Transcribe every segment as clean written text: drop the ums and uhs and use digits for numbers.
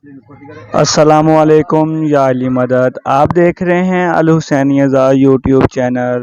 السلام علیکم یا علی مدد، آپ دیکھ رہے ہیں الحسینی ازا یوٹیوب چینل۔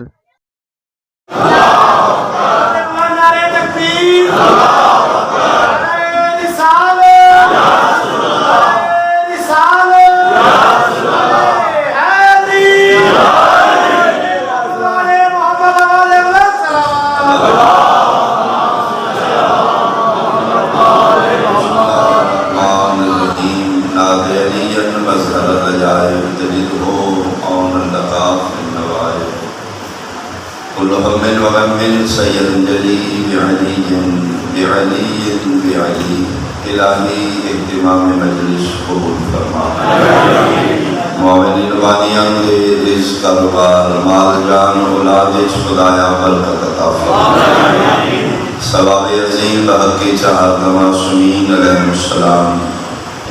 سید جلی بعلی الہی اہتمام مجلس قبول فرما، معاون روحانیان دے رزق کاروبار مال جان اولاد خدایا برکت عطا فرما، ثواب عظیم بحق چہار معصومین علیہ السلام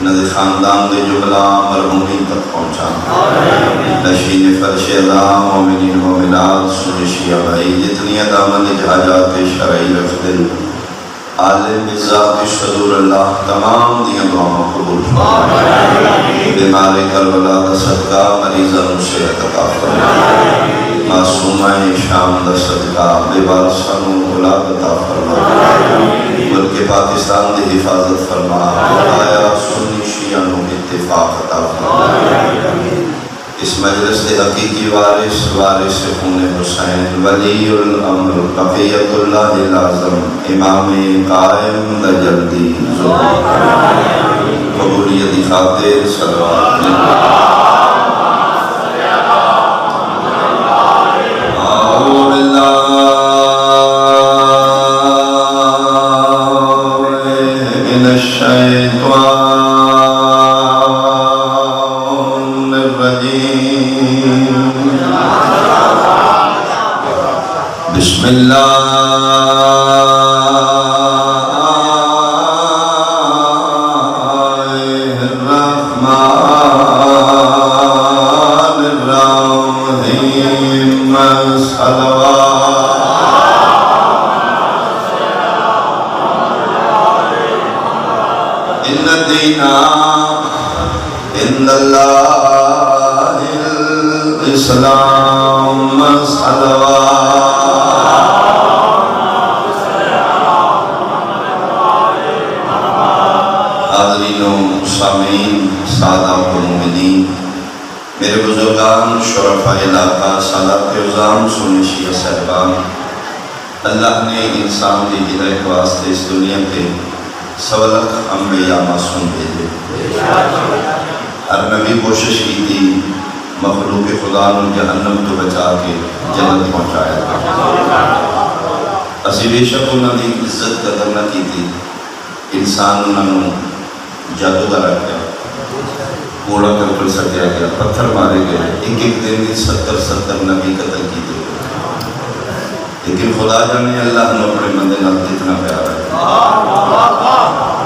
انہاں دے خاندان دے جملہ مرحومین تک پہنچا، نشین فرش اعلیٰ مومنین مومنات سنشیہ بھائی جتنی دامن جہاجات شرعی رفضل عالم ذات صدور اللہ تمام دیاں دعاوں قبول فرما، بیمار کربلا دا صدقہ مریضاں صحت عطا فرما، معصومہ شام دا صدقہ بے وارثاں اولاد عطا فرما، ملک پاکستان دی حفاظت فرما، خدایا سنی شیعہ نو اتفاق عطا فرما، اس مجلس دے حقیقی وارث خون حسین ولی الامر بقیت اللہ العظم امام قائم دا جلدی ظہور قبولیت خاطر صلوات بسم اللہ الرحمن الرحیم صلوات ان الدین عند اللہ الاسلام صلوات سامعین سادہ و مومنین، میرے بزرگان شرفاء علاقہ سادات عظام سنی شیعہ صاحبان، اللہ نے انسان کی ہدایت واسطے اس دنیا کے سولک انبیاء معصوم بھیجے، ہر نبی کوشش کی تھی مخلوق خدا نو جہنم تو بچا کے جنت پہنچایا، اسی بے شک انہوں نے عزت قدر نہ کی تھی، انسان انہوں جادوگر رکھا، کوڑا کرپل سٹیا گیا، پتھر مارے گئے، ایک دن میں 70 نبی قتل کی تھی، لیکن خدا جانے اللہ نے اپنے بندے نال کتنا پیارا ہے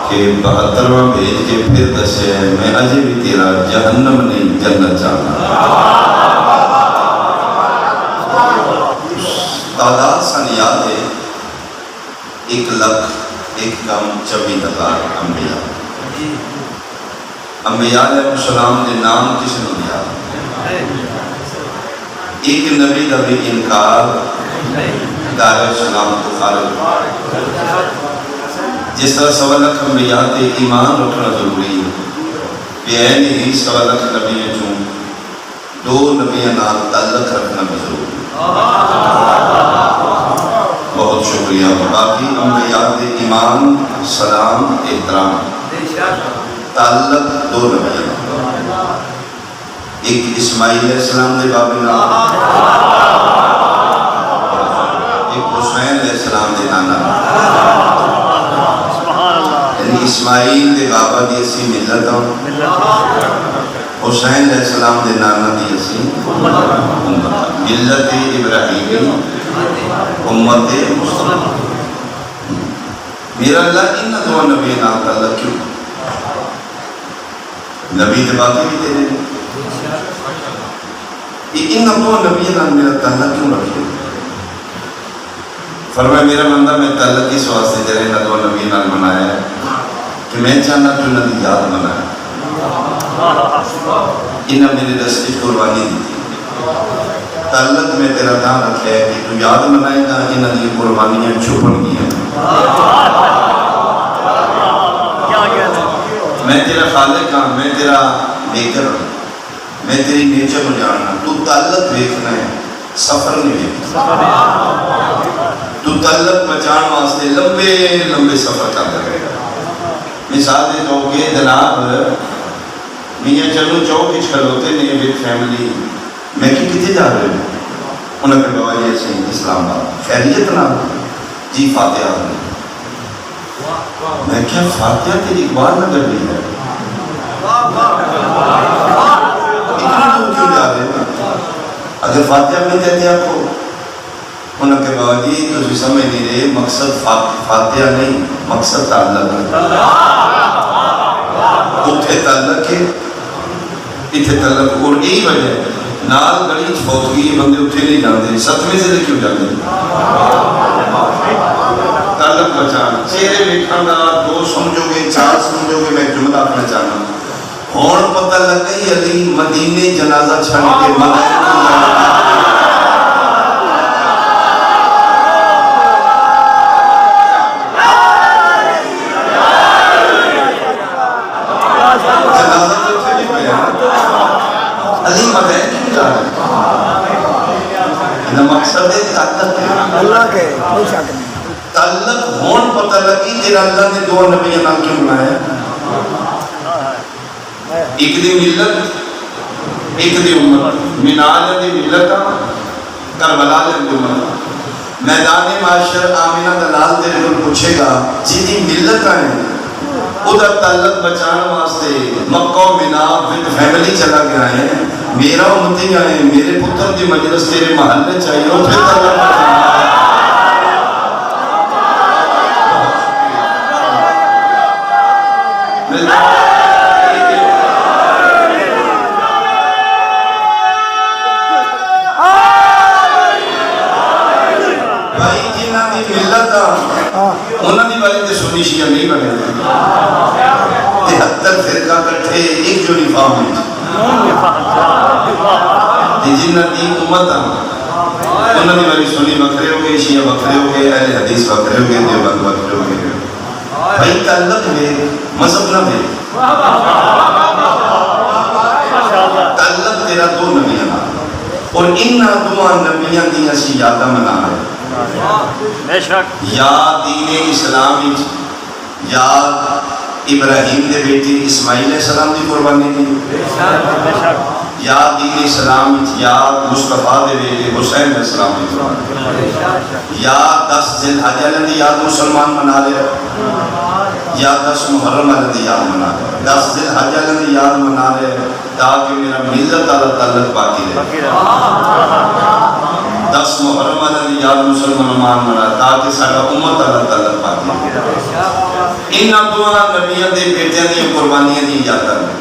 کہ 72واں بھیج کے پھر دسے ہے میں اجے بھی تیرا جہنم نہیں جنت جانا، تعداد سن یاد ہے 1,24,000 انبیاء، انبیاء علیہ السلام نے نام کس نے دیا؟ ایک نبی کا بھی انکار دار السلام کو خارج، جس طرح 1.25 انبیاء تے ایمان رکھنا ضروری ہے، بیان ہی 1.25 نبی میں چون 2 نبیاں نال تعلق رکھنا بھی ضروری ہے۔ بہت شکریہ، باقی انبیاء تے ایمان سلام احترام تعلق 2 نبیاں، ایک اسماعیل علیہ السلام دے بابے نام، ایک حسین علیہ السلام دے نانا، یعنی اسماعیل دے بابا دی اسی ملت ہوں، حسین علیہ السلام دے نانا دی اسی ملت ابراہیمی امت مصطفیٰ۔ میرا اللہ ان 2 نبیاں نام تعلق کیوں؟ نبی دے باقی بھی تیرے ان 2 نبیوں نے میرا تعلق کیوں رکھے؟ فرمایا میرا بندہ میں تعلق اس واسطے جرے ان 2 نبیوں نے بنایا ہے کہ میں چاہنا تو انہوں نے یاد بنایا، انہیں میرے رستے قربانی دی تعلق میں تیرا دھیان رکھے کہ تو یاد منائے گا انہاں دی قربانیاں چھپن گیا میں تیرا خالق ہاں میں تیرا میکر ہوں میں تیری نیچر کو جاننا تو تعلق دیکھنا ہے سفر نہیں دیکھنا تو تعلق بچان واسطے لمبے لمبے سفر کر رہے مثال دے تو کہ جناب میاں چلو چوک ہی کھلوتے نہیں ود فیملی میں کتنے جا رہے ہوں انہوں نے بابا جی سے اسلام آباد خیریت نہ جی فاتحہ میں کیا فاتحہ تیری اقبال نہ کر لی ہے اتنا دور کیوں جا رہے ہیں اگر فاتحہ میں کہتے آپ کو انہوں نے بابا جی تو سمجھ نہیں رہے مقصد فاتحہ نہیں مقصد تعلق ہے اتھے تعلق ہے اتھے تعلق اور یہی وجہ ہے نال گڑی چھوٹ گئی بندے اتھے نہیں جاندے ستویں سے کیوں جاندے تعلق بچانا چہرے لکھانا دو سمجھو گے چار سمجھو گے میں جملہ اپنا چاہنا ہون پتہ لگ گئی علی مدینے جنازہ چھڑ کے مدینے مقصد ہے تعلق ہے اللہ کے تعلق ہون پتہ لگی تیرا اللہ نے دو نبیوں نام کیوں بنایا ایک دی ملت ایک دی امت منال دی ملت کربلا دی امت میدان معاشر آمینہ دلال تیرے کو پوچھے گا جی دی ملت آئیں ادھر تعلق بچانا واسطے مکہ و منا ود فیملی چلا گیا ہے میرا امتی آئے میرے پتر دی مجلس تیرے محلے چاہیے اور پھر تعلق بچانا بھائی جنہ دی ملت انہوں دی والی تے سنی شیعہ نہیں بنے تہتر فرقہ کٹھے ایک یونیفارم ہے جنہ دی امت انہوں دی والی سنی بکرے ہو گئے شیعہ بکرے ہو گئے اہل حدیث بکرے ہو گئے دیوبند بکرے ہو گئے بھائی تعلق ہے مذہب نہ ہے تعلق تیرا دو نبیاں اور ان دو نبیاں دی اسی یادہ منا ہے یا دین اسلام یا ابراہیم دے بیٹی اسماعیل علیہ السلام دی قربانی دی یا دین اسلام یا مصطفیٰ دے بیٹے حسین علیہ السلام دی قربانی یا 10 ذی الحجہ دی یاد مسلمان منا لے یا 10 محرم دی یاد منا لے 10 ذی الحجہ دی یاد منا لے تاکہ میرا ملت اللہ تعلق باقی رہے 10 محرم دی یاد مسلمان منا تاکہ سارا امت اللہ تعلق باقی رہے ان دعا نبیوں دے بیٹیاں دی قربانیاں دی یاد ہے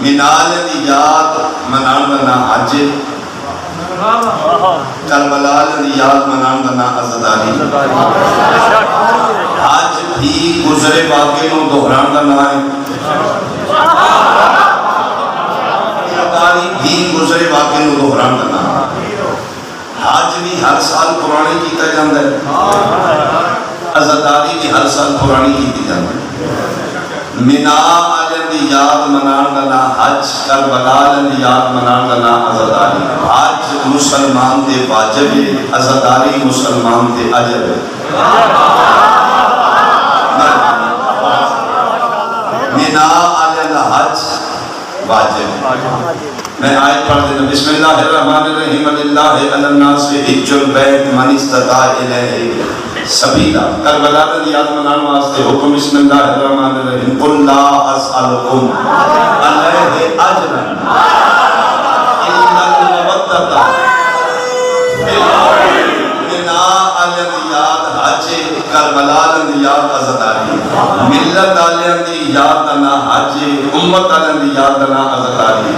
منال دی یاد منان دا نا حج کربلا دی یاد منان دا نا عزداری حج بھی گزرے واقعے نو دہران دا نا ہے عزداری بھی گزرے واقعے نو دہران دا نا حج بھی ہر سال قرآن کیتا جاندہ ہے عزداری بھی ہر سال قرآن کیتی جاندہ ہے منا دی یاد منان دا نا حج کربلا دی یاد منان دا نا عزداری حج مسلمان دے واجب ہے عزداری مسلمان دے عجب ہے منا دا حج واجب میں آیت پڑھ دینا بسم اللہ الرحمن الرحیم للہ علی الناس حج البیت من استطاع الیہ سبیلا کربلا دی یاد منان واسطے حکم بسم اللہ الرحمن الرحیم قل لا اسألکم علیہ اجرا الا المودۃ منا علی دی یاد حج کربلا دی یاد عزداری ملت علیہ دی یاد نا حج امت علیہ دی یاد نا عزداری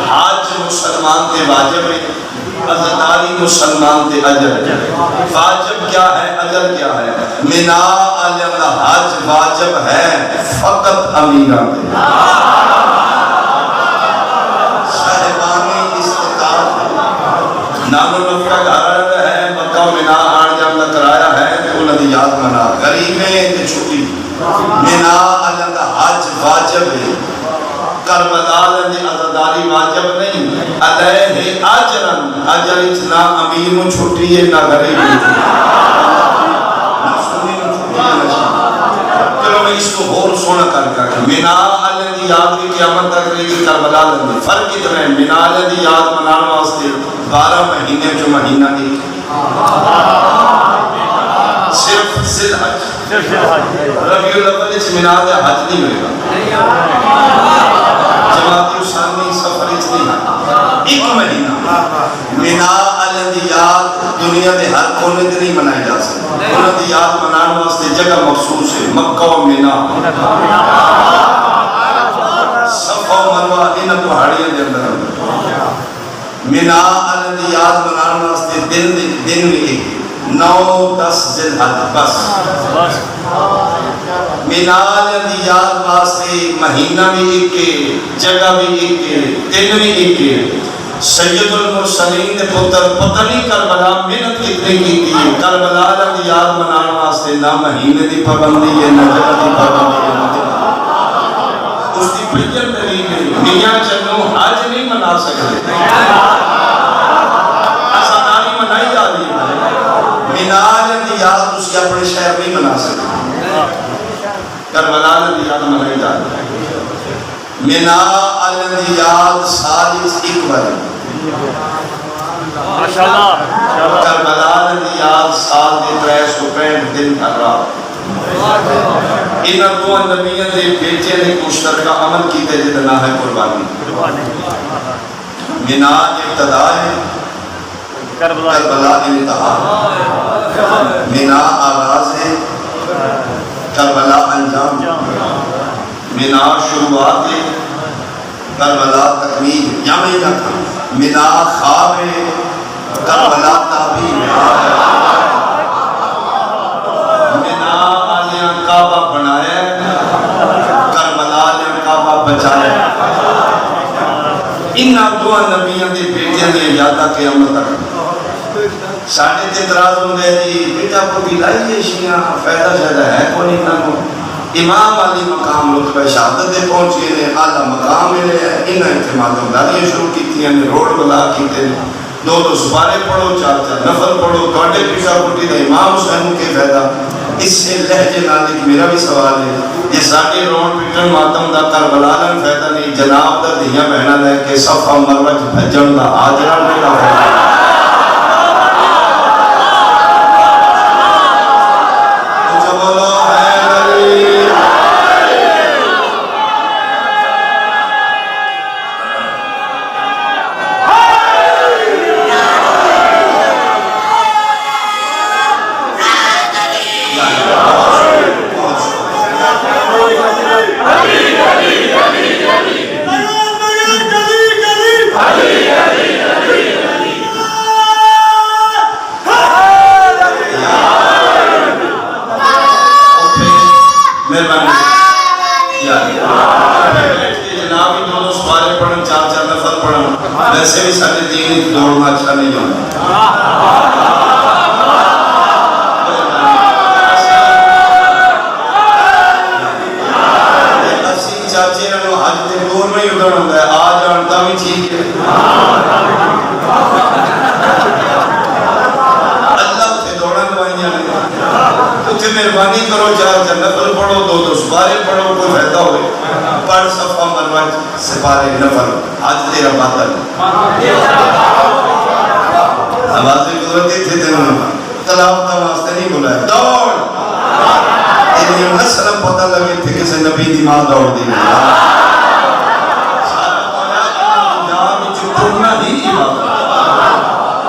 حج مسلمان تے واجب ہے عزداری مسلمان تے اجر ہے واجب کیا ہے اجر کیا ہے منا علیہ دا حج واجب ہے فقط امیران تے کربلا دے عزاداری واجب نہیں علیہ اجرن اجر اتنا امیر نو چھٹی ہے نہ غریب نو چلو میں اس کو اور سونا کر مینا اللہ دی یاد کی قیامت تک رہی گی کربلا دے فرق اتنا ہے مینا اللہ دی یاد منانے واسطے 12 مہینے جو مہینہ نہیں صرف ذی الحج ربیع الاول اس مینا دے حج نہیں ہوئے گا جماعتی ثانی سفر اس نہیں ہے ایک مہینہ مینا اللہ دی یاد دنیا دے ہر کونے تے نہیں منائی جا سکتی انہاں دی یاد منانے واسطے جگہ مخصوص ہے مکہ و مینا صفا و مروہ ان پہاڑیاں دے اندر مینا اللہ دی یاد منانے واسطے دن بھی ایک 9-10 ذی الحج بس مینا اللہ دی یاد واسطے مہینہ بھی ایک ہے جگہ بھی ایک ہے دن بھی ایک ہے سید المرسلین نے پتر پتہ نہیں کربلا محنت کتنے کی تھی کربلا اللہ دی یاد منانے واسطے نہ مہینے دی پابندی ہے نہ جگہ دی پابندی ہے اس کی پریجن دلیل ہے میاں چنو حج نہیں منا سکتے آساناری منائی جا رہی ہے مینا اللہ دی یاد اس کی اپنے شہر نہیں منا سکتے کربلا اللہ دی یاد منائی جا رہی ہے مینا اللہ دی یاد سال ایک بار کربلا اللہ دی یاد سال دے 365 دن کر رہا انہاں دو نبیوں دے بیٹے نے مشترکہ عمل کیتے جدا نہ ہے قربانی مینا ابتدا ہے کربلا انتہا مینا آغاز ہے کربلا انجام مینا شروعات ہے کربلا تکمیل یا مینا تھا مینا خواب ہے کربلا تعبیر مینا آلیاں کعبہ بنایا کربلا آلیاں کعبہ بچایا انہاں دو نبیوں دے بیٹیاں دے یادہ قیامت تک ساڑھے تے اعتراض ہوں گے جی بیٹا کو دلائیے شیعہ فائدہ شائدہ ہے کون انہاں کو امام علی مقام رتبہ شہادت دے پہنچے نے اعلیٰ مقام ملے ہیں انہاں اعتمادوں داریاں شروع کیتی ہیں روڈ بلا کیتے ہیں 2 سپارے پڑھو 4 نفل پڑھو توڑے پیشا پٹی دے امام حسین کے فائدہ اس سے لہجے نالی کی میرا بھی سوال ہے یہ ساڑھے روڈ پیٹن ماتم دا کربلالن فائدہ نہیں جناب دا دیاں بہنہ لے کے صفحہ مروج بھجن دا آجران میرا فائدہ ویسے بھی سارے دین دوڑنا اچھا نہیں ہونا اسی چاچے نے حج تے دور میں ہی ادھر ہوتا ہے آ جانتا بھی ٹھیک ہے اللہ تے دوڑا دوائیاں نہیں اتنے مہربانی کرو 4 نفل پڑھو 2 سپارے پڑھو کوئی فائدہ ہوئے پڑھ صفحہ مروج سپارے نفل آج تیرا باطل آوازیں قدرتی تھے تینوں تلاوتہ واسطے نہیں بلائے دوڑ انہیں نسلم پتہ لگے تھے کسے نبی دی ماں دوڑ دی یاد چکرنا ہی عبادت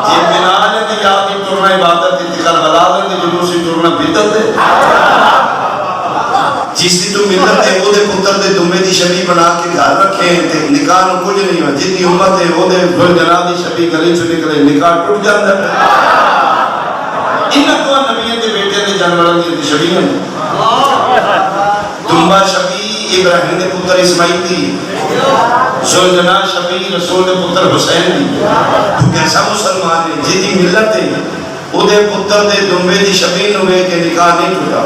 یہ بنال ہے یاد چکرنا عبادت تھی کربلا دے جلوسی چکرنا بدت ہے جس دی تو ملت ہے وہ دے پتر دے دمے دی شبی بنا کے گھر رکھیں تے نکاح نو کچھ نہیں ہوا جتنی امت ہے وہ دے جناب دی شبی گلی سے نکلے نکاح ٹوٹ جاندہ ہے انہاں کو نبیوں دے بیٹے دے جانوروں دی شبی ہیں دمبا شبی ابراہیم دے پتر اسماعیل دی زلجنا شبی رسول دے پتر حسین دی تو کیسا مسلمان ہے جتنی ملت ہے وہ دے پتر دے دمے دی شبی نوے کے نکاح نہیں ٹوٹا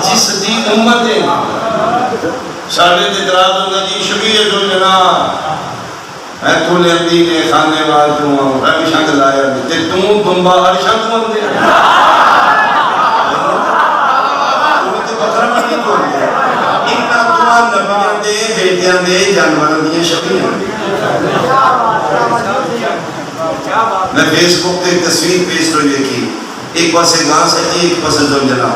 جس دین امت ہے ساڑھے تدراز ہوگا جی شبیہ جو جناب اے تو لے اندی نے خانے وال تو رنگ شنگ لائے تے تو دنبا ہر شنگ مندے تمہیں تو بکرہ نہیں تو انہا تمہاں نبیان دے بیٹیاں دے جانوران دیا شبیہ میں فیس بک تے تصویر پیش تو یہ کی ایک پاسے گاں سجی ایک پاسے زوجنا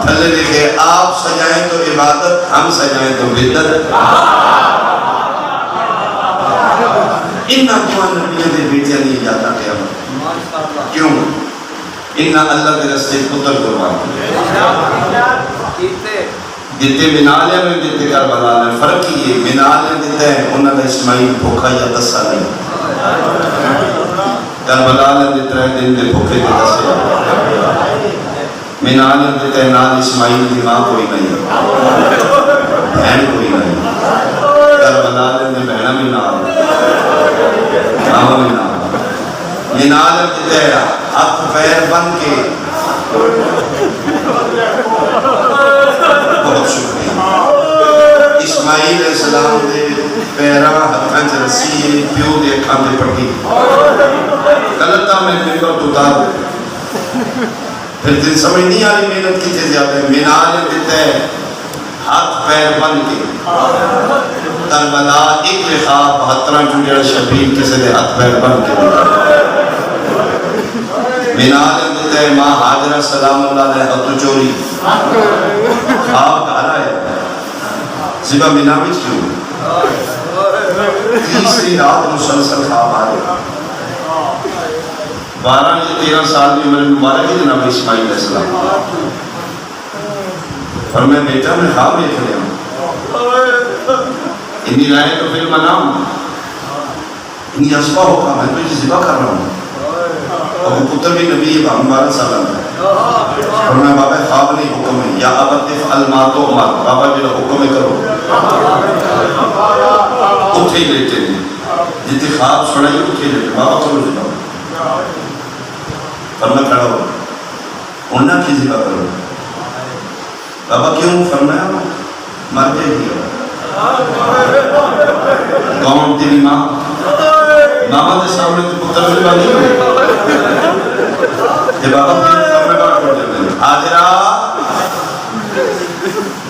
تھلے لکھے آپ سجائیں تو عبادت ہم سجائیں تو بدت انہا تمہاں نبیان دے بیٹیاں نہیں جاتا قیامت کیوں؟ انہا اللہ کے رستے پتر قربان دیتے منالیہ میں دیتے کربلا میں فرق یہ منالیہ دیتے ہیں انہا کا اسماعیل بھوکا یا دسا نہیں کربلا میں دیتے ہیں دن دے بھوکے دے دسے منالیہ دیتے ہیں نال اسماعیل دی ماں کوئی نہیں بہن کوئی نہیں کربلا میں بہنہ منال ماں منال منالیہ دیتے ہیں ہاتھ پیر بن کے بہت شکریہ اسماعیل علیہ السلام دے پیرا ہتھاں چ رسی پیو دے اکھاں تے پٹی غلطہ میں ممبر تو اتار دے پھر دن سمجھ نہیں آ رہی محنت کیتے زیادہ ہے منال دیتا ہے ہاتھ پیر بن کے کربلا ایک لخواب 72 جڑا شبیر کسی دے ہاتھ پیر بن کے منال دیتا ہے ماں حاجرہ سلام اللہ علیہ ہتھو چوری خواب کہا ہے زبا مناوچ کیوں تیسری رات مسلسل خواب آ رہے 12 یا 13 سال کی عمر مبارک ہے جناب اسماعیل علیہ السلام اور میں بیٹا میں خواب دیکھ رہا ہوں انی رائے تو پھر منام انی اسبا ہوگا میں تجھے ذبح کر رہا ہوں اور وہ پتر بھی نبی ہے 12 سال ہے اور میں بابا خواب نہیں حکم ہے یا ابت افعل ما تؤمر بابا جو حکم کرو اٹھے ہی لیتے ہیں جتنے خواب سنائی اٹھے ہی لیتے بابا کرو ذبح فرمایا کھڑا ہو انہاں کی ذبح کرو بابا کیوں فرمایا مر جائے گی کون تیری ماں ماما دے سامنے تو پتر ذبح نہیں ہوئی جب بابا حاجرہ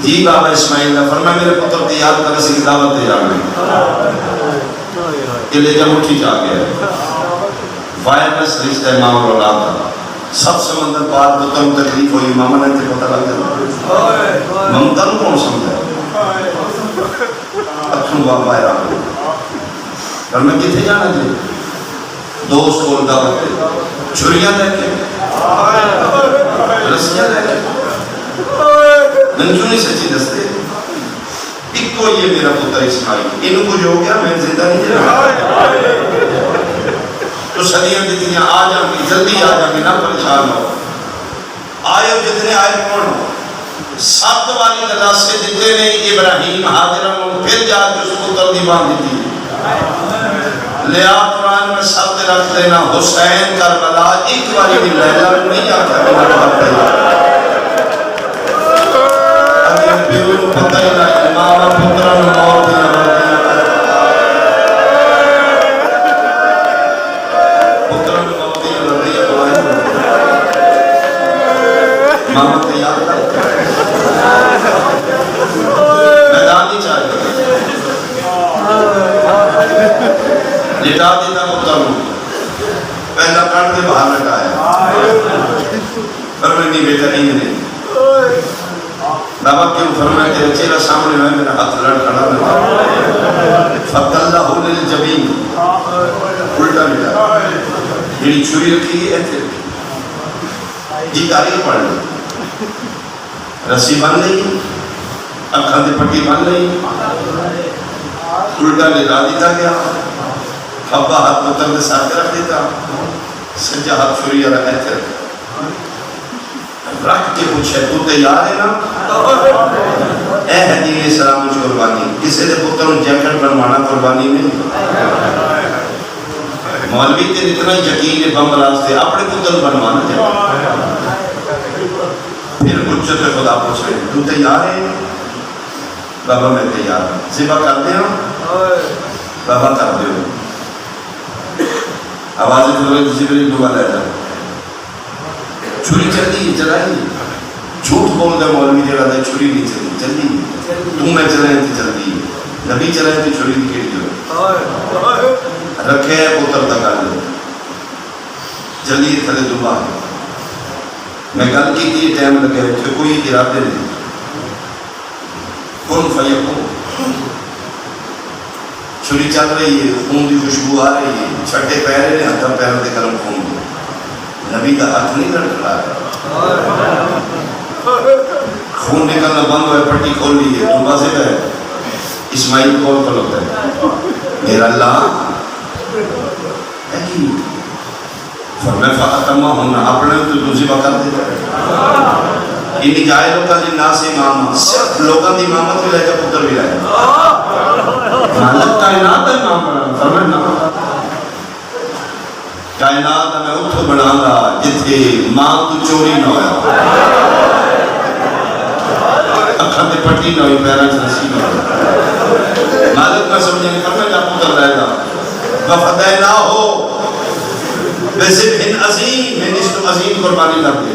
جی بابا اسماعیل نے فرمایا میرے پتر کی یاد کر سی کی دعوت دے جانے یہ لے جا مٹھی جا گیا وائرس رشتہ ماں اور اولاد کا سب سمندر پار پتر تکلیف ہوئی ماما نے تے پتہ لگ گیا ممتن کون سمجھا اکھوں بابا ہے فرمایا کتے جانا جی دوست کو دعوت دے چھریاں دے کے رسیاں دے کے ننجونی سچی دستے ایک کو یہ میرا پتر اسماعیل انہوں کو جو ہو گیا میں زندہ نہیں جا تو صدیاں دیتیاں آ جاؤں گی جلدی آ جاؤں گی نہ پریشان ہو آئے جتنے آئے کون ہو 7 والی اللہ سے دیتے نے ابراہیم حاضرہ پھر جا کے اس پتر دی باندھ دیتی لیا قرآن میں سب رکھ دینا حسین کربلا ایک والی بھی لیلہ نہیں آتا اگر بیرون پتہ ہی نہ امام پتران موت دیا پتران موت دیا ماما تیار کر میدان نہیں چاہیے لٹا دیتا پتر ہوں پہلا کٹ کے باہر لٹایا پر میں نہیں بیٹا نہیں نہیں بابا کیوں فرمایا تیرے چہرہ سامنے میں میرا ہاتھ لڑ کھڑا میں فَقَلَّهُ لِلْجَبِينِ الٹا لٹا میری چھری رکھی ہے ایسے جی تاریخ پڑھ لی رسی بن لئی اکھاں دے پٹی بن لئی الٹا لٹا دیتا گیا ابا ہاتھ پتر دے ساتھ رکھ دیتا سجا ہاتھ چھری رکھ ایسے رکھ کے پوچھے تو تیار ہے نا اے حدیث السلام کی قربانی کسی دے پتر جیکٹ بنوانا قربانی نہیں مولوی تے اتنا یقین ہے بم راستے اپنے پتر بنوانا جیکٹ پھر پوچھو تو خدا پوچھ رہے تو تیار ہے؟ بابا میں تیار ہوں. ذبح کر دیں بابا کر دے آوازیں کھلوئے کسی پر دعا لے جا چھری چلی چلائی جھوٹ بول دے مولوی جڑا دے چھری نہیں چلی چلی تم میں چلائیں تھی چلتی نبی چلائیں تھی چھری نہیں کھیڑی جو رکھے ہے پتر تک آلے جلدی تھلے دعا میں گل کی تھی ٹائم لگے کہ کوئی ارادے نہیں کن فیکون چھری چل رہی ہے خون دی خوشبو آ رہی ہے چھٹے پیرے نے ہاتھ پیر دے گرم خون دے نبی کا ہاتھ نہیں لڑکھڑا ہے خون نکلنا بند ہوئے پٹی کھول لی ہے تو بازے گئے اسماعیل کول کھلوتا ہے میرا اللہ ہے کی فرمائے فاتمہ ہونا اپنے تو ذبح کر دیتا ہے انہی جائے لوگاں دی ناس امام صرف لوگاں دی امامت بھی لے جا پتر بھی لائے مالک کائنات ہے امام بنا فرمائے نا کائنات میں اتھو بنا رہا جتھے ماں تو چوری نہ ہویا اکھاں تے پٹی نہ ہوئی پیرا چرسی نہ ہویا مالک میں سمجھے فرمائے جا پتر لائے گا وفدہ نہ ہو بذبح عظیم میں نشتو عظیم قربانی لگ دے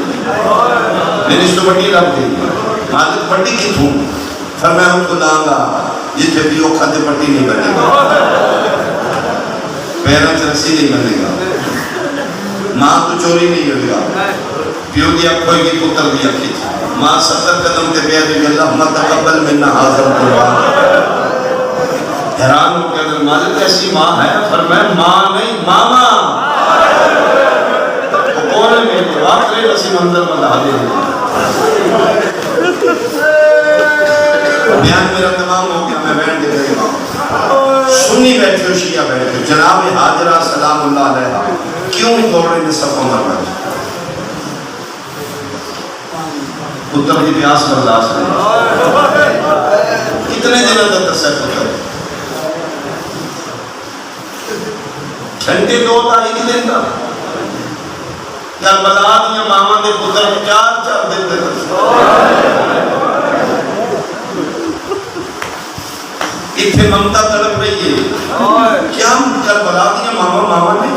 میں نشتو بڑی لگ دے مالک بڑی کی تھوں فرمایا ہم کو لانگا جتھے بھی وہ کھاتے پٹی نہیں بنے گا پیرا چرسی نہیں بنے گا ماں تو چوری نہیں ہوئے گا پیو دیا کھوئی کی پتر دیا کی ماں 70 قدم کے بیعت ہوئی اللہ متقبل منہ حاضر قربان حیران ہو کہ اگر مالک ایسی ماں ہے فرمایا ماں نہیں ماما کون ہے میرے واقعی اسی منظر بتا دے بیان میرا تمام ہو گیا میں بیٹھ کے رہے گا سنی بیٹھے ہو شیعہ بیٹھے جناب حاجرہ سلام اللہ علیہ کیوں دوڑے میں سب کو مر بیٹھے پتر کی پیاس برداشت نہیں کتنے دنوں تک تصیب پتر گھنٹے دو تا ایک دن کا یا بلا دیا ماما دے پتر 4 دن دے اتھے ممتا تڑپ رہی ہے کیا کر بلا دیا ماما نے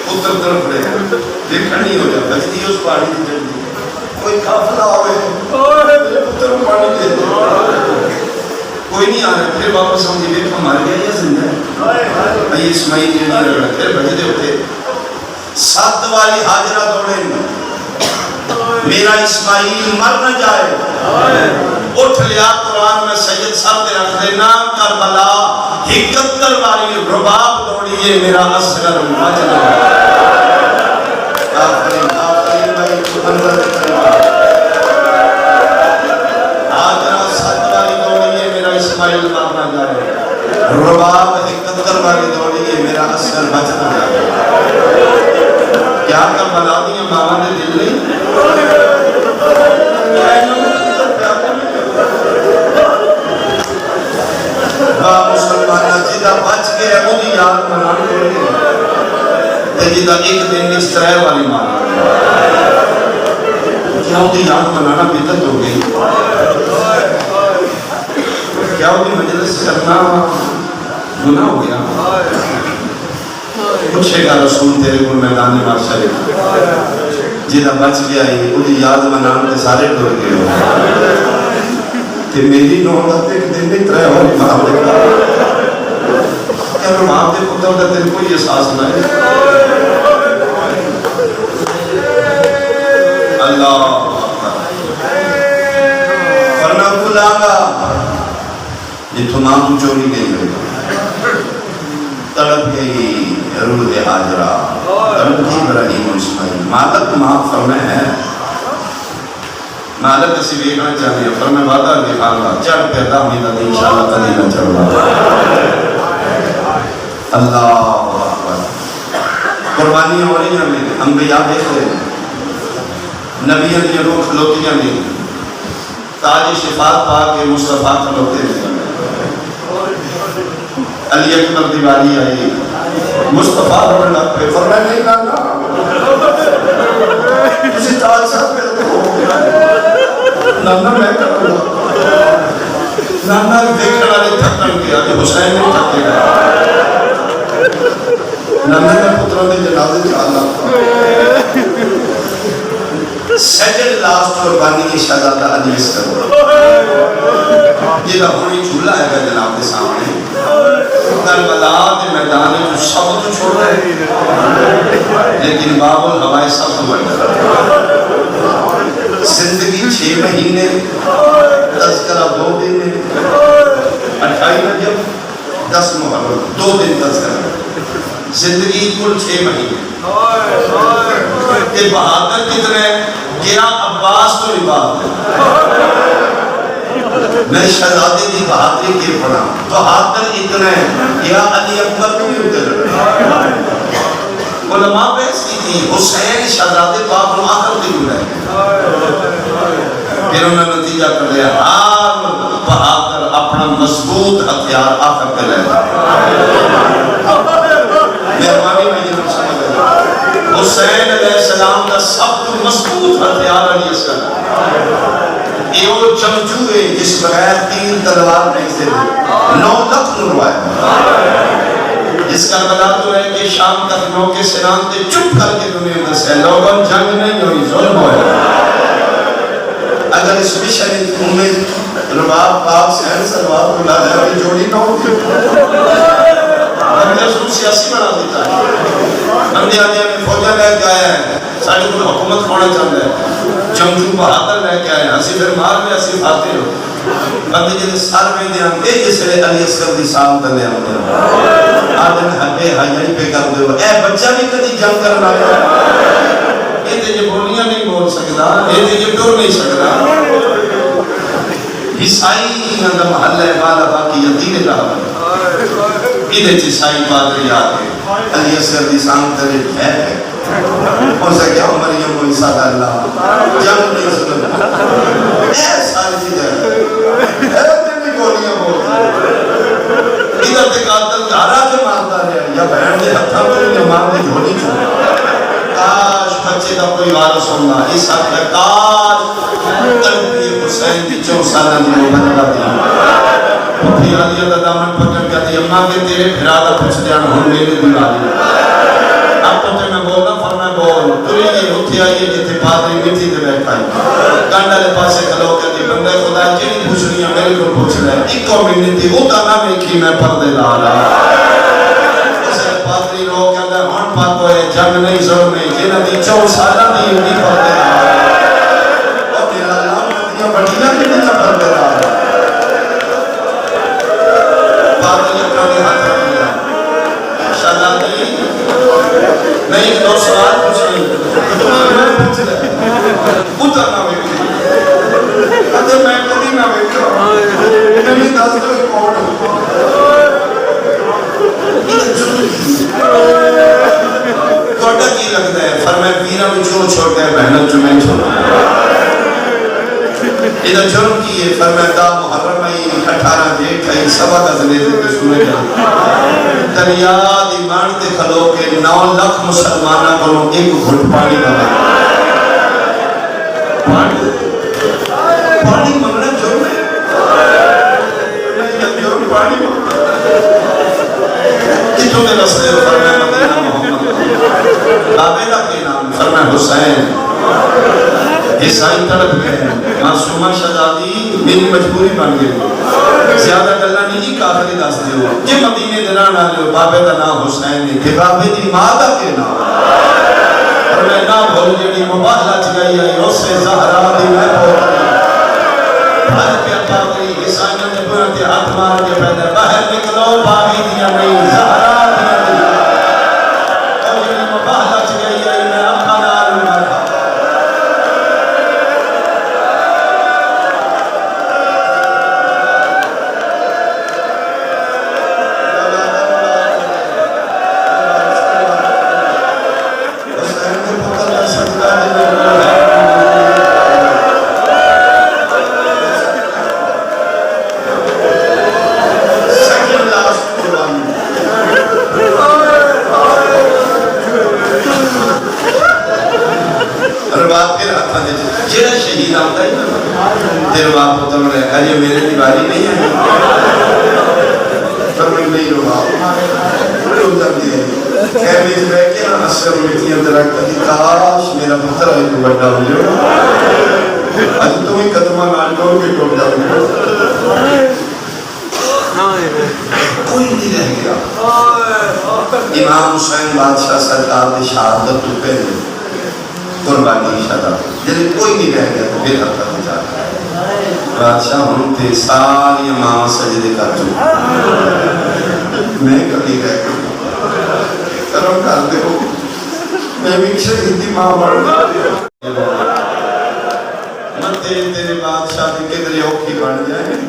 پتر تڑپ رہے ہیں دیکھا نہیں ہو جاتا بچتی اس پاڑی دی جلدی کوئی کافلہ ہوئے پتر کو پانی دے دے کوئی نہیں آ رہا پھر واپس سمجھے بیٹھا مار گیا یا زندہ ہے یہ اسماعیل یہ نہیں لگ رہا پھر بجے دے ہوتے 7 والی حاجرہ دوڑے میرا اسماعیل مر نہ جائے اٹھ لیا قرآن میں سید سر دے رکھ دینا کربلا 71 والی رباب دوڑیے میرا اصغر مجنہ آفرین آفرین بھائی اندر حاجرہ 7 والی دوڑیے میرا اسماعیل مر نہ جائے رباب 71 والی دوڑیے میرا اصغر بچ نہ جائے کیا کربلا دیا ماما نے دل نہیں مسلمانہ جدہ بچ گئے مجھے یاد منانے پڑے جدہ ایک دن اس طرح والی مانا کیا مجھے یاد منانا بدت ہو گئی کیا مجھے مجلس کرنا گناہ ہو گیا پوچھے گا رسول تیرے کو میدان معاشرے جدہ بچ گیا ہے مجھے یاد منانے کے سارے ڈور گئے ہو کہ میری نوعات ایک دن نہیں ترے ہوئی ماں دے گا کیا میں ماں دے پتر دے تیرے کو یہ ساس نہ ہے اللہ فرنا کھلا گا یہ تو ماں تو چوری گئی ہے تڑپ گئی روح حاجرہ تڑپ گئی ابراہیم و اسماعیل مالک ماں فرمائے ہے مالک اسی بیگنا چاہیے فرمائے وعدہ دکھان گا چڑھ پیدا ہوئی تھا انشاءاللہ قدی نہ چڑھ گا اللہ اکبر قربانیاں ہو رہی ہیں انبیاء دیکھ رہے ہیں نبیوں کی روح کھلوتیاں نہیں تاج شفاعت پا کے مصطفیٰ کھلوتے ہیں علی اکبر دیواری آئی مصطفیٰ روڑ لگ پہ فرمائے نہیں لانا تسی تاج صاحب میرے تو ہو نانا میں کروں گا نانا دیکھنے والے تھکن گیا کہ حسین نہیں تھکے گا نانا میں پتروں نے جنازے چاہنا سیکنڈ لاسٹ قربانی کی شہزادہ علی اصغر یہ لاہوری جھولا ہے گا جناب کے سامنے کربلا کے میدان میں سب تو چھوڑ رہے لیکن باب الہوائی سب تو بڑھ رہا زندگی 6 مہینے تذکرہ 2 دن 28 رجب 10 محرم 2 دن تذکرہ زندگی کل 6 مہینے یہ بہادر کتنے گیا عباس تو عباد میں شہزادے دی بہادری کے پڑھا بہادر اتنا ہے گیا علی اکبر کو بھی اتر علماء بحث کی تھی حسین شہزادے پاک کو آخر کی گھر پھر انہوں نے نتیجہ کر لیا ہر بہادر اپنا مضبوط ہتھیار آخر پہ لے مہربانی میں یہ سمجھ رہا حسین علیہ السلام کا سب تو مضبوط ہتھیار علی اصغر یہ وہ جنگجو ہے جس بغیر 3 تلوار نہیں سے 9 لکھ نروائے جس کا بلا تو ہے کہ شام تک 9 کے سنان تے چپ کر کے دنیا میں سے لوگوں جنگ نہیں ہوئی ظلم ہوئے اگر اس مشن میں رباب پاک سین سلوات اللہ ہے اپنی جوڑی نہ ہوتی بندے سن سیاسی بنا دیتا ہے بندے آدھے ہمیں فوجہ لے کے آیا ہے ساڑھے کل حکومت کھوڑا چاہتا ہے جنگجو بہادر لے کے آئے ہیں ہسی پھر مار میں ہسی فاتح ہو بندے جنہیں سار میں دے ہم اے جس لئے علی اصغر دی سام تلے ہم دے آدھن حبے حیائی پہ کر دے اے بچہ بھی کدی جنگ کرنا ہے یہ تے جو بولیاں نہیں بول سکتا یہ تے جو ڈر نہیں سکتا عیسائی اندر محلہ والا باقی یدین رہا ادھے عیسائی پادری آتے علی اصغر دی سام تلے ہے اور سے کیا مریم و عیسیٰ کا اللہ جنگ نہیں سکتا اے ساری چیزیں اے تیمی گولیاں بول ادھر تے قاتل دھارا کے مانتا رہا یا بہن دے ہتھا تو یا مان دے جھولی چھوڑا کاش بچے دا کوئی وارث ہونا عیسیٰ کا کاش تڑپی حسین دی 4 سالہ دی وہ بنگا دی پتھی آدھیا دا دامن پکڑ کیا دی اممہ کے تیرے پھرادہ پوچھ دیان ہوں میرے دیوالی اب تو تے میں بولنا فرمائے بول تری یہ ہوتی آئیے جتے پادری مٹی دے بیٹھائی کانڈا لے پاسے کھلو کہ دی بندے خدا جنی پوچھنیاں میرے کو پوچھ رہے ایک منٹی ہوتا نہ میں کی میں پردے لا رہا اسے پادری رو کہ اندر ہون پاکو ہے جنگ نہیں ظلم نہیں جنہ دی 4 سالہ دی ہوئی پردے لا رہا اور میرا نام دیا بڑھیاں کی نہیں پردے لا رہا پادری اپنا نے ہاتھ رکھ لیا شہزادی نہیں 2 سوال پوچھ رہی میں پوچھ رہا اتر نہ ویکھے اتے میں کبھی نہ ویکھا نہیں دس دو کون توڑا کی لگتا ہے فرمائے پیرہ میں جو چھوڑتا ہے بہنوں جو میں چھوڑا ادھر جرم کی ہے فرمائے دا محرم ہے 18 جیٹ ہے سبا کا زلیزے کے سورے جا دریا دی مانتے کھلو کے 9 لکھ مسلمانہ کروں ایک گھٹ پانی بنا پانی منگنا جرم ہے جرم پانی کتوں کے رستے فرمائے مدینہ محمد بابیدہ کے نام فرمائے حسین عیسائی تڑپ گئے معصومہ شہزادی میری مجبوری بن گئی زیادہ گلہ نہیں جی کافری دس دیو جی مدینے دنان آ لیو بابے دا نام حسین نہیں کہ بابے دی مادہ کے نام اور میں نام بھول جڑی مباہلہ چگئی آئی اس سے زہرہ دی میں بھول بھائی پیا پاکری عیسائیوں نے بناتے ہاتھ مار کے پیدا باہر نکلو باغی دیا نہیں زہرہ دیا نہیں اور جڑی مباہلہ چگئی آئی میں اپنا نال مارا پھر باپ پتر نے کہا یہ میرے دیواری نہیں ہے پر میں نہیں رو بڑے اتر دیا کہہ میں بیٹھ کے نا اثر مٹیاں درکت دی کاش میرا پتر ہے تو بڑا ہو جائے آج تم ہی قدمہ نال کرو کہ ٹوٹ جاؤ کوئی نہیں رہ گیا امام حسین بادشاہ سرکار کی شہادت تو پہلے قربانی شہادت جلے کوئی نہیں رہ گیا تو پھر حق تک جا رہا بادشاہ ہم تھے ساری امام سجدے کر چکے میں کبھی رہ گیا کرم کرتے ہو میں بھی شہیدی ماں بڑھ متے تیرے بادشاہ کے کدھر اوکھی بڑھ جائے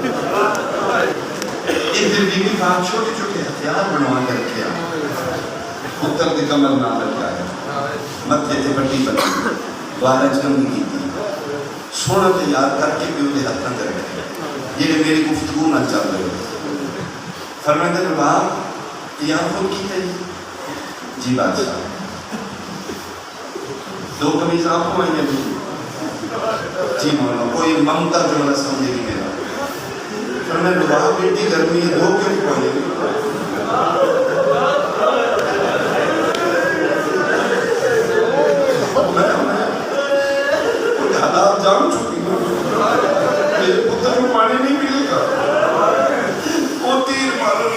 ادھر بھی کام چھوٹے چھوٹے ہتھیار بنوا کے رکھے پتر دی کمر نہ لگایا متھے تے بٹی بنی وارج کمی کی تھی سونا تے یاد کر کے بھی وہ ہاتھاں تے رکھے یہ میری گفتگو نہ چل رہی فرماتے ہیں باپ یہ آپ کو کی ہے جی بادشاہ دو کمیز آپ کو آئیں گے جی مولا کوئی ممتا جو نہ سمجھے گی میرا فرماتے ہیں باپ اتنی گرمی ہے دو کیوں پہنیں گے حالات جان چکی میرے پتر کو پانی نہیں ملے گا وہ تیر مارو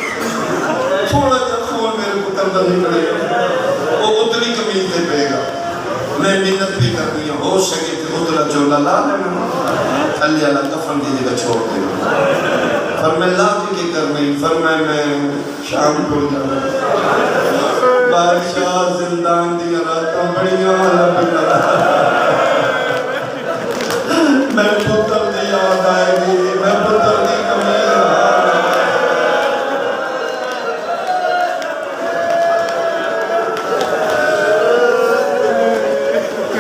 تھوڑا جا خون میرے پتر کا نکلے گا وہ اتنی کمیز دے پے گا میں محنت بھی کرنی ہے ہو سکے تو اتنا چولا لا لینا اللہ اللہ کفن دی جگہ چھوڑ دے فرمائے لا دی کے کرنی فرمائے میں شام کو جانا بادشاہ زندان دیا راتاں بڑیاں میں پتر دی یاد آئے گی میں پتر دی کمی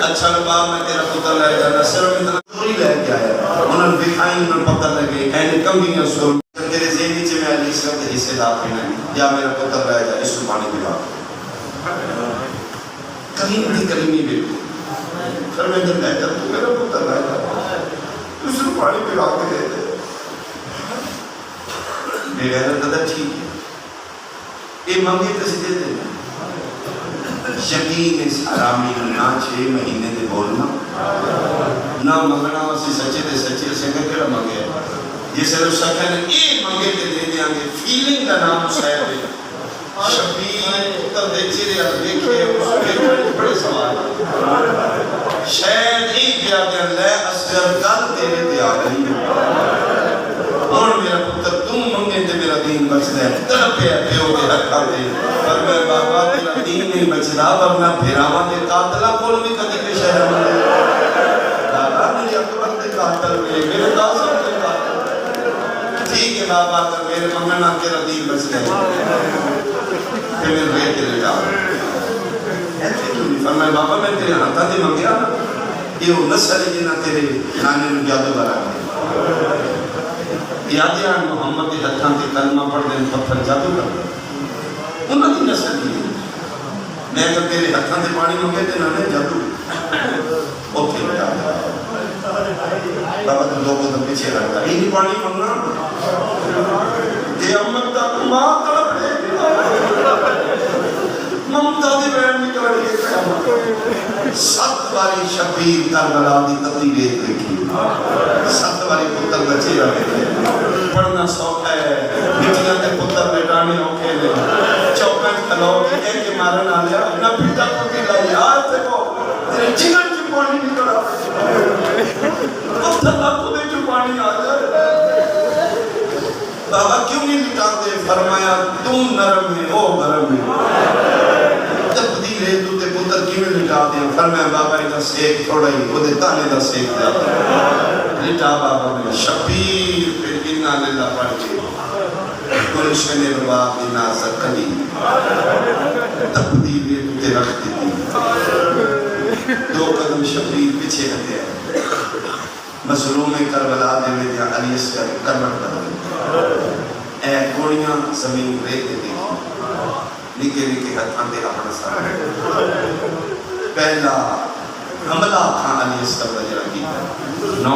اچھا ربا میں تیرا پتر لے جانا صرف اتنا دوری لے کے آیا انہوں نے دکھائی انہوں پتہ لگے اینی کمیاں سن تیرے ذہنی چے میں علی اسلام کے حصے دار پینا ہے یا میرا پتر لے جا اس کو پانی پلا کریم دی کریمی بالکل پھر میں جب لے جا تو میرا پتر لے جا اس کو پانی پلا کے دے دے بے غیرت دادا ٹھیک ہے یہ منگی تسجدے دے یقین اس حرامی نہ 6 مہینے دے بولنا نہ منگنا اسی سچے دے سچے سنگا کیڑا منگے یہ صرف سکھن اے منگے کے دے دیا گے فیلنگ کا نام شاید ہے شبیر پتر دے چیرے آپ دیکھئے اس کے بڑے سوال شاید ہی کیا دیا لے اسگر گل تیرے دے آ گئی اور میرا پتر تم منگے تے میرا دین بچ دے تڑپے پیو دے رکھا دے پر میں بابا تیرا دین نہیں بچ دا ورنہ بھیراواں دے قاتلہ کول بھی کدی کے شہر میں بابا میری اکبر دے قاتل میں میرے قاسم دے قاتل ٹھیک ہے بابا اگر میرے منگنا تیرا دین بچ دے پھر میرے رہے کے لے جا ایسے کیوں نہیں فرمائے بابا میں تیرے ہاتھا دے منگیا یہ وہ نسل ہے جنہ تیرے نانے میں جادو برا ہے یاد ہے محمد کے ہتھاں کے کلمہ پڑھ دیں پتھر جادو کر دیں انہوں کی نسل دی میں اگر تیرے ہتھاں سے پانی منگے تے نانے جادو اوکے بتا بابا تو لوگوں تو پیچھے رکھتا ہی نہیں پانی منگنا کہ امت کا ماں طرف ہے ممتا دی بہن نکل رہی ہے 7 باری شبیر کربلا دی تقریر دیکھی 7 باری پتر کا چہرہ دیکھے پڑھنا سوکھا ہے مٹیاں تے پتر بیٹانے اوکھے لے چوکن کھلو کی ایک کے مارن آ لیا نہ پیٹا کو بھی لائی آج سے کو تیرے جگر کی پانی نکل رہا پتر لاکھوں دے جو پانی آ جائے بابا کیوں نہیں لٹا دے فرمایا تم نرم ہے او گرم ہے تبدیل ہے تو تے پتر کیوں نہیں لٹا دے فرمایا بابا ایک سیک تھوڑا ہی وہ دے تانے دا سیک دے لٹا بابا میں شبیر پھر انہا للہ پڑھ کے گلشن رباب دی نازر کلی تبدیل ہے تو تے رکھ دیتی 2 قدم شبیر پیچھے ہٹے مظلوم کربلا دے میں دیا علی اسکر کرمٹ بدل اے گوڑیاں زمین ریتے دیکھی نکے نکے ہتھاں دے اپنا سارے پہلا حملہ کھاں علی اسکر وجرہ کی 9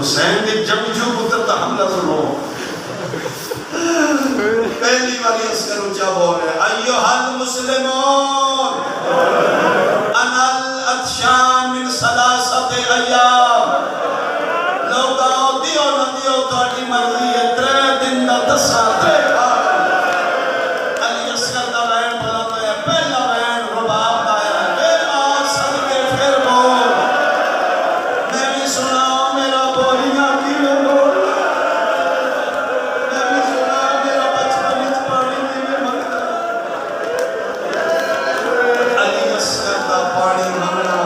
حسین کے جنگجو پتر کا حملہ سنو پہلی والی عسکر اونچا بول رہے ایھا المسلمون انا الاتشان من 3 ایام لوگ آؤ دیو نہ دیو تھوڑی مرضی ہے 3 دن دا دسا 3 علی عسکر دا بین بلا تو ہے پہلا بین رباب دا ہے پھر آج صدقے پھر بول میں بھی سناؤ میرا بولیاں کی میں بول میں بھی سناؤ میرا بچپن اس پانی میں مگنا علی عسکر دا پانی مگنا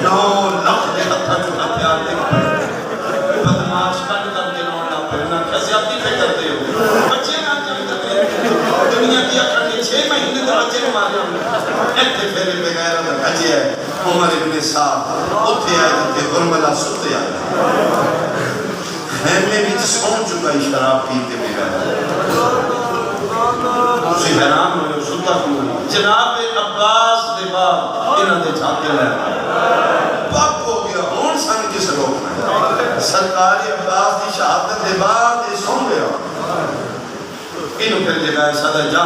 9 لاکھ دے ہتھا جو ہتھیار دے بدماش کٹ کر کے لوٹنا پھرنا کیسے آپ کی فکر دے ہو بچے نہ جائیں دنیا کی اکھڑی 6 مہینے تو بچے کو مارے ہوں ایتے پھیرے بغیر اندر بھجے ہے عمر ابن سعد اتھے آئے تھے غرملہ ستے آئے خیمے بھی سون چکا ہی شراب پیتے بغیر اسی حیران ہوئے ستا ہوئے جناب عباس دے بعد انہاں دے چھاتے لے پاک ہو گیا ہون سن کس روکنا ہے سرکار عباس دی شہادت دے بعد یہ سون گیا انہوں پھر جگہ صدا جا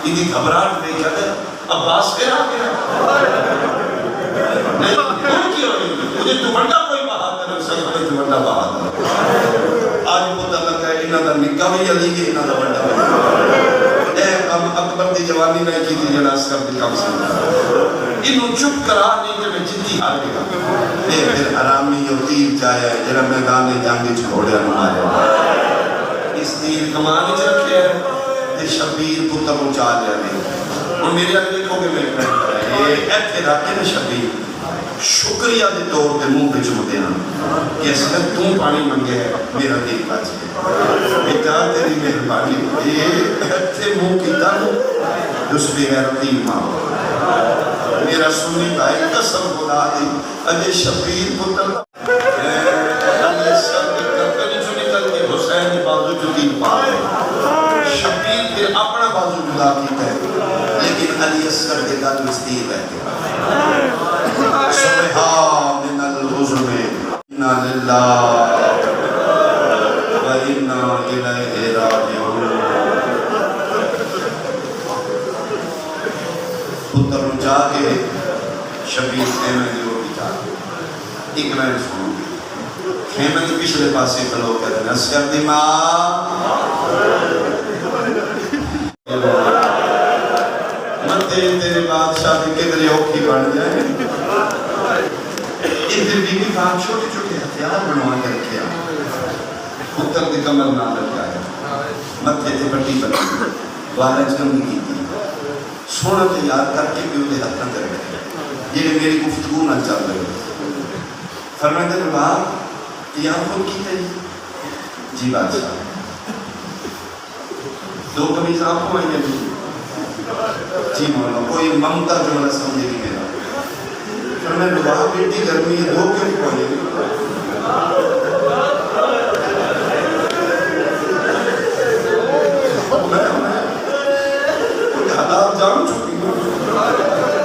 انہی گھبراہٹ دے کہتے عباس پھر آ گیا نہیں کیوں کی ہوئی مجھے دوبڑا کوئی بہادر ہے سکھ میں دوبڑا بہادر آج پتہ لگا ہے انہاں دا نکاح بھی علی کے انہاں دا بڑا اے کم اکبر دی جوانی نہیں کی تھی جناس کر دی کم سے انہوں چپ کرا نہیں کہ میں جدی ہار گیا اے پھر حرامی اور تیر جایا ہے جنہاں میدان جانگی چھوڑیا نمائے اس تیر کمانے چ رکھے ہیں تے شبیر پتر اونچا لیا نہیں اور میرے آگے دیکھو کہ میں فرینڈ کرا ہے یہ ایتھے رکھے نا شبیر شکریہ دے طور دے منہ پہ چم دینا کہ اس میں تم پانی منگے ہے میرا دل بچ گیا بیٹا تیری مہربانی یہ ایتھے منہ کی تن جس بغیر تین ماں میرا سنی بھائی قسم خدا دی اجے شبیر پتر علی سب کنی جو نکل کے حسین بازو جو دین پا ہے شبیر پھر اپنا بازو جدا کیتا ہے لیکن علی اصغر کے گل مستیر رہ گیا سبحان من الحزن انا للہ و انا الیہ راجعون پتر جا کے شبیر خیمے دی روٹی جا ایک میں سنوں خیمے کے پچھلے پاسے کھلو کہتے ہیں اصغر دی ماں تیرے بادشاہ بھی کدھر اوکھی بن جائے ادھر بھی کام چھوٹے چھوٹے ہتھیار بنوا کے رکھے پتر دی کمر نہ لگ جائے متھے تے پٹی بنی والا چنگی کی تھی سونا تیار کر کے بھی وہ ہاتھ نہ کرے یہ میری گفتگو نہ چل رہی فرمائے دے بعد تیار خود کی تھی جی بادشاہ 2 قمیض آپ کو آئیں گے جی مولا کوئی ممتا جملہ سمجھے گی میرا پھر میں دعا بیٹی گرمی ہے 2 کیوں پہنے گی کوئی حالات جان چکی ہوں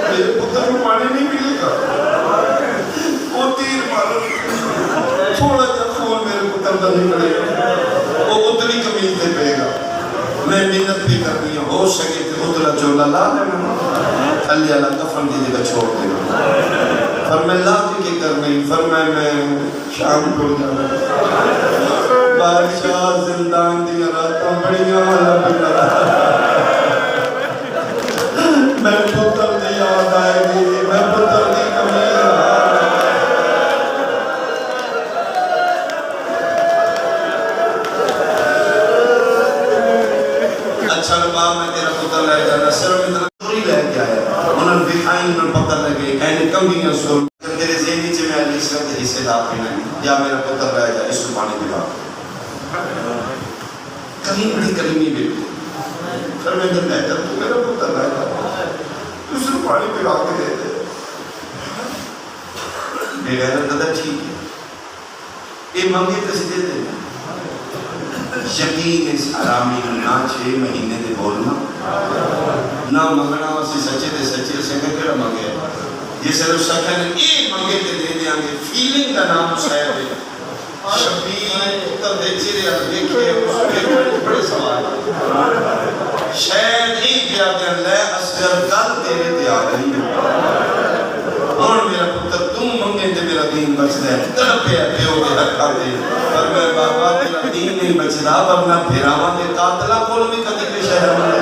میرے پتر کو پانی نہیں ملے گا وہ تیر مارو تھوڑا جا خون میرے پتر کا نہیں پڑے گا وہ اتنی قمیض دے پے گا میں محنت بھی کرنی ہے ہو سکے تو ادھر چولا لا لینا علی اللہ کفن دی جگہ چھوڑ دینا فرمائے لا بھی کی کرنی فرمائے میں شام کو جانا بادشاہ زندان دی راتاں بڑیاں لبنا میں پتر دی یاد آئے گی میں پتر دی کمی اچھا ربا میں تیرا پتر لے جانا صرف اتنا چوری لے کے آیا انہوں نے دکھائی انہوں نے پتر لگے کہنے کمیاں سور تیرے ذہنی چے میں علی صرف حصے دار پینا ہے یا میرا پتر لے جا اس کو پانی دلا کہیں بڑی کلمی بھی پھر میں جب لے جا تو میرا پتر لے جا اس کو پانی پلا کے دے دے بغیر دادا ٹھیک ہے یہ منگے کسی دے دے یقین اس حرامی نہ 6 مہینے دے بولنا نہ منگنا اسی سچے دے سچے سے کہڑا منگے جسے رسا کہنے یہ منگے تے دے دیا گے فیلنگ کا نام حسین ہے شبیر پتر دے چیرے دیکھے اس کے بڑے سوال شاید ہی کیا دیا لے اسکر گل تیرے دیا گئی اور میرا پتر تم منگے تے میرا دین بچ دے تڑپے پیو کے رکھا دے پر میں بابا تیرا دین نہیں بچ رہا ورنہ پھراواں دے قاتلہ کول بھی کدی کے شہر میں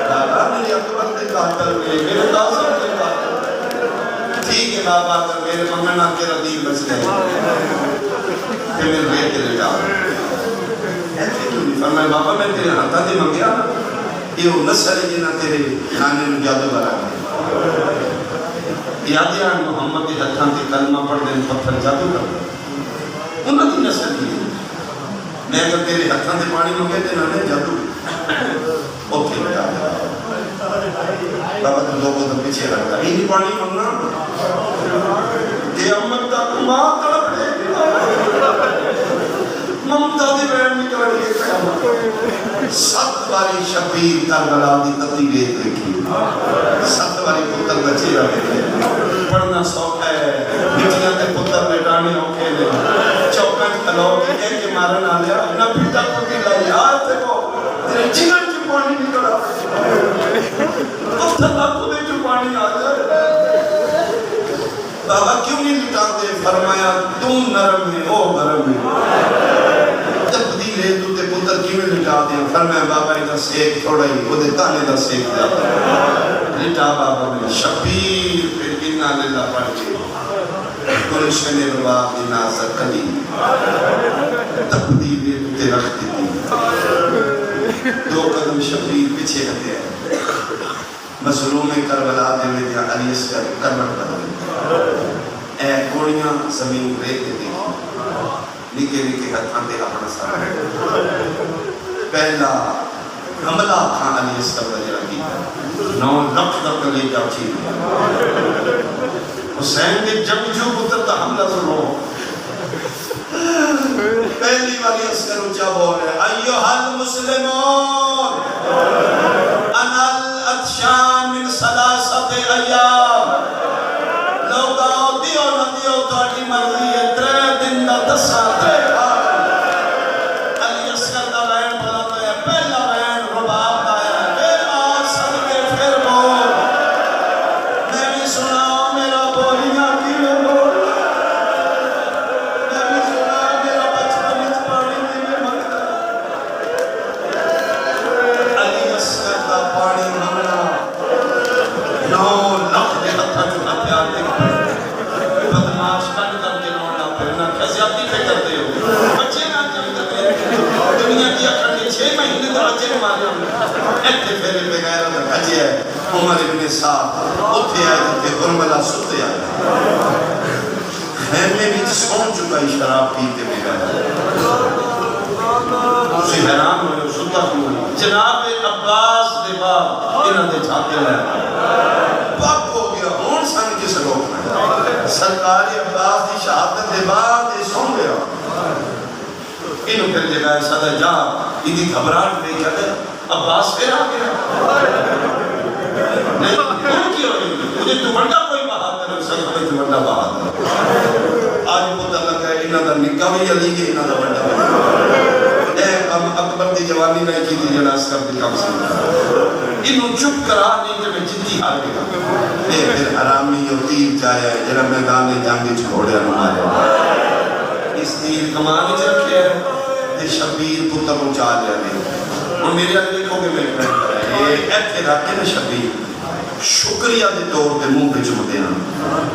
بابا میری اکبر دے قاتل میں میرے قاسم دے قاتل ٹھیک ہے بابا اگر میرے منگنا تیرا دین بچ دے کہ میرے بیٹے لے جاؤ ایسے کیوں نہیں فرمائے بابا میں تیرے ہاتھا دے منگیا یہ وہ نسل ہے جنہ تیرے نانے میں جادو برا گئے یادیاں محمد کے ہتھاں تے کلمہ پڑھ دیں پتھر جادو کر دیں انہوں نے نسل کی میں اگر تیرے ہتھاں تے پانی منگے تے نانے جادو اوکے بجا بابا تو لوگوں تو پیچھے رکھتا ہے نہیں پانی منگنا یہ امت تک ماں تڑپ لے ممتا دی بہن نکل کے قیامت سات باری شبیر کربلا دی تطیبیت دیکھی سات باری پتر کا چہرہ دیکھے پڑھنا سوکھا ہے مٹیاں تے پتر لٹانے اوکھے لے چوکن کھلو کے ایک کے مارن آ لیا نہ پیٹا کو بھی لائی آج تے کو تیرے جگن کی پانی نکلا پتھر لاکھوں دے جو پانی آ جائے بابا کیوں نہیں لٹاتے فرمایا تم نرم ہے او گرم ہے تبدیل ہے تو تے پتر کیوں نہیں لٹا دیا فرمایا بابا ایک سیک تھوڑا ہی وہ دے تانے دا سیک جاتا ہے لٹا بابا میں شبیر پھر انہا للہ پڑھ کے گلشن رواب دی نازر کلی تبدیل ہے تو تے رکھ دیتی دو قدم شبیر پیچھے ہتے ہیں مظلوم کربلا دے میں دیا علی اسکر کربٹ بدل اے کوڑیاں زمین ریت دیکھی نکے نکے ہتھاں دے اپنا سارا پہلا حملہ تھا علی اسکر وجہ کی 9 لکھ تک لے جاؤ چیز حسین کے جب جو پتر تا حملہ سنو پہلی والی اسکر اونچا بول ہے ایوہا المسلمون انا الاتشان من ثلاثت ایام لوگاؤ دیو نہ دیو تو اٹھی مرضی ہے 3 دن دا 10 سال علی اسکر دا بین بلند ہے پہلا بین رباب دا ہے پھر آج صدقے پھر بول میں بھی سناؤ میرا بولیاں کی میں بول میں بھی سناؤ میرا بچپن اس پانی میں مگتا علی اسکر دا پانی مگنا 9 لکھ دے ہتھا جو ہتھیار دے بدماش کٹ کر کے لوٹا پھرنا کیا زیادتی پہ کرتے ہو بچے نہ جب تک دنیا کی اکھڑی 6 مہینے تو بچے کو مارے ہوں ایتے پھیرے پہ گئے رہا بھجے ہے عمر ابن صاحب اتھے آئے تھے غرملہ ستے آئے خیمے بھی سون چکا ہی شراب پیتے میں گئے اسی حیران ہوئے ستا کیوں جناب عباس دے بعد انہوں نے چھاتے لیا پاک ہو گیا ہون سن کس لوگ میں سرکاری عباس دی شہادت دے بعد یہ سن گیا انہوں پھر جگہ صدر جا ادھی گھبراہٹ دے کہتے عباس پھر آ گیا نہیں کون کی ہوئی مجھے تو بڑا کوئی بہادر ہے سب تو بڑا بہادر آج پتہ لگا ہے انہوں دا نکاح بھی علی کے انہوں دا بڑا اے کم اکبر دی جوانی نہیں کی تھی جناس کر دی کم سے انہوں چپ کرا نہیں کہ میں جدی ہار گیا اے پھر حرامی اور تیر جایا ہے جنہاں میدان جنگی چھوڑے ہمارے اس تیر کمانے چکے ہیں تے شبیر پتر اونچا لیا گئے اور میرے آگے دیکھو گے میں فرینڈ کرا ہے یہ ایتھے رکھے نا شبیر شکریہ دے طور دے منہ پہ چمتے ہیں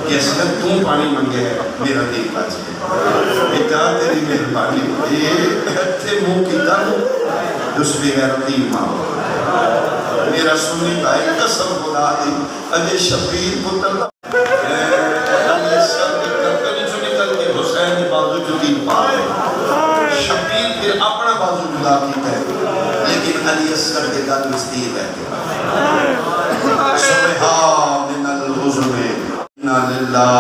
کہ اس میں تم پانی منگے ہے میرا دل بچ گیا بیٹا تیری مہربانی یہ ایتھے منہ کی تن اس پہ غیرتی ماں میرا سنی بھائی قسم خدا دی اجے شبیر پتر اللہ سب کے کرکلی جو نکل کے حسین بازو جو تین پار ہے شبیر پھر اپنا بازو جدا کیتا ہے لیکن علی اسکر کے دل مستیر رہتے سبحان العظم انا للہ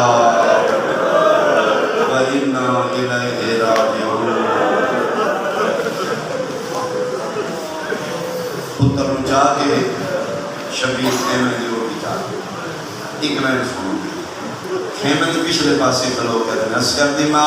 و انا الیہ راجعون پتر جا کے شبیر کے میں جو بھی جا ایک لائن سنو خیمے کے پچھلے پاسے کھلو کہتے ہیں اسکر دی ماں